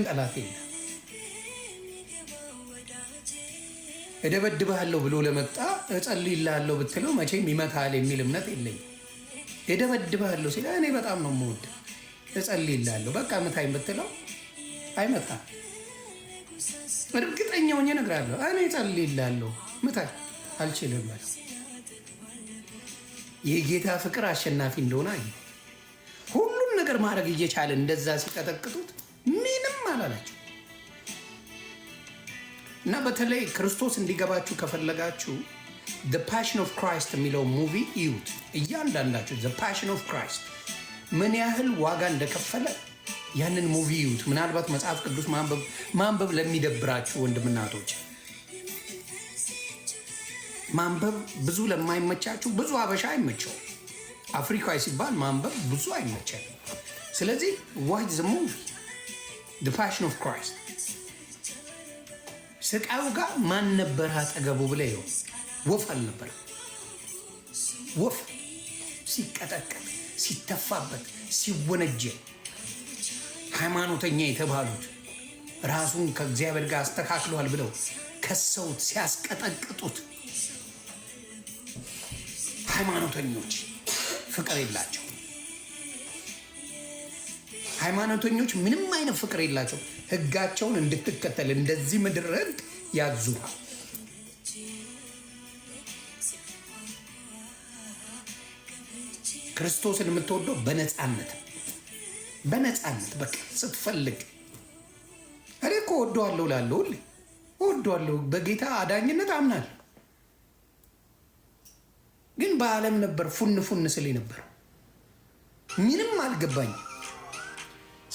ጠላት የለም። እደበድብሃለሁ ብሎ ለመጣ እጸልይልሃለሁ ብትለው መቼም ይመታል የሚል እምነት የለኝም። እደበድብሃለሁ ሲል እኔ በጣም ነው የምወድ እጸልይልሃለሁ በቃ ምታኝ ብትለው አይመታም። እርግጠኛ ሆኜ እነግርሃለሁ እኔ እጸልይልሃለሁ ምታኝ አልችልም በለው። የጌታ ፍቅር አሸናፊ እንደሆነ አየ። ሁሉም ነገር ማድረግ እየቻለ እንደዛ ሲቀጠቅጡት ምንም አላላቸው። እና በተለይ ክርስቶስ እንዲገባችሁ ከፈለጋችሁ The Passion of Christ የሚለው ሙቪ እዩት እያንዳንዳችሁ። The Passion of Christ ምን ያህል ዋጋ እንደከፈለ ያንን ሙቪ እዩት። ምናልባት መጽሐፍ ቅዱስ ማንበብ ለሚደብራችሁ ወንድምናቶች፣ ማንበብ ብዙ ለማይመቻችሁ፣ ብዙ አበሻ አይመቸው አፍሪካዊ ሲባል ማንበብ ብዙ አይመቻል። ስለዚህ ዋች ዘ ሙቪ The Passion of Christ። ስቃዩ ጋር ማን ነበር አጠገቡ ብለ ይኸው ወፍ አልነበረ። ወፍ ሲቀጠቀጥ ሲተፋበት ሲወነጀል ሃይማኖተኛ የተባሉት ራሱን ከእግዚአብሔር ጋር አስተካክሏል ብለው ከሰውት ሲያስቀጠቅጡት ሃይማኖተኞች ፍቅር የላቸው። ሃይማኖተኞች ምንም አይነት ፍቅር የላቸው። ህጋቸውን እንድትከተል እንደዚህ ምድር ህግ ያዙሃል። ክርስቶስን የምትወደው በነፃነት በቃ ስትፈልግ። እኔ እኮ ወደዋለሁ ላለሁ ሁሌ ወደዋለሁ፣ በጌታ አዳኝነት አምናለሁ። ግን በዓለም ነበር ፉን ስል ነበር፣ ምንም አልገባኝ።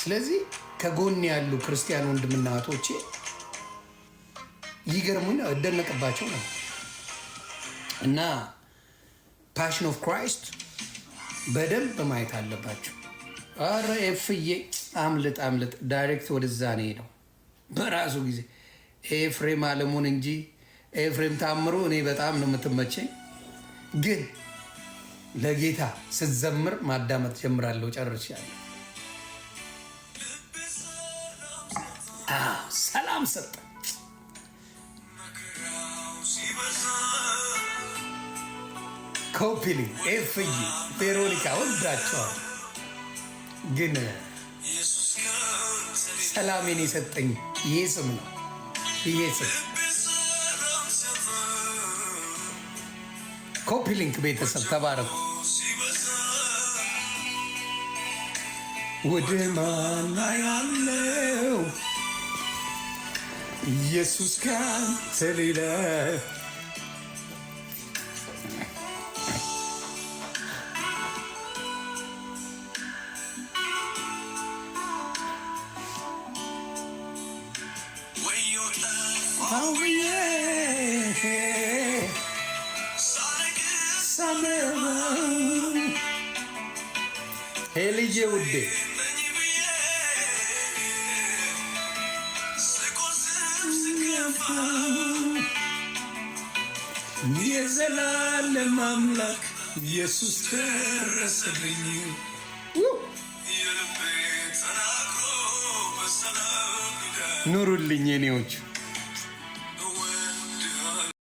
ስለዚህ ከጎን ያሉ ክርስቲያን ወንድምና እህቶቼ ይገርሙኝ፣ እደነቅባቸው ነው። እና ፓሽን ኦፍ ክራይስት በደንብ ማየት አለባቸው። አረ ኤፍዬ አምልጥ ዳይሬክት ወደዛ ነው ሄደው በራሱ ጊዜ ኤፍሬም አለሙን እንጂ ኤፍሬም ታምሮ እኔ በጣም ነው የምትመቸኝ። ግን ለጌታ ስትዘምር ማዳመጥ ጀምራለሁ። ጨርሻለሁ። ሰላም ሰጠ። ኮፒሊ ኤፍይ ቬሮኒካ ወዳቸዋል። ግን ሰላሜን የሰጠኝ ይሄ ስም ነው። ይሄ ስም ኮፒሊንክ ቤተሰብ ተባረኩ። ወደ ማና ያለው ኢየሱስ ካንተ ሌላ ልጄ ውዴ የዘላለም አምላክ ኢየሱስ ደረሰልኝ። ኑሩልኝ የኔዎች።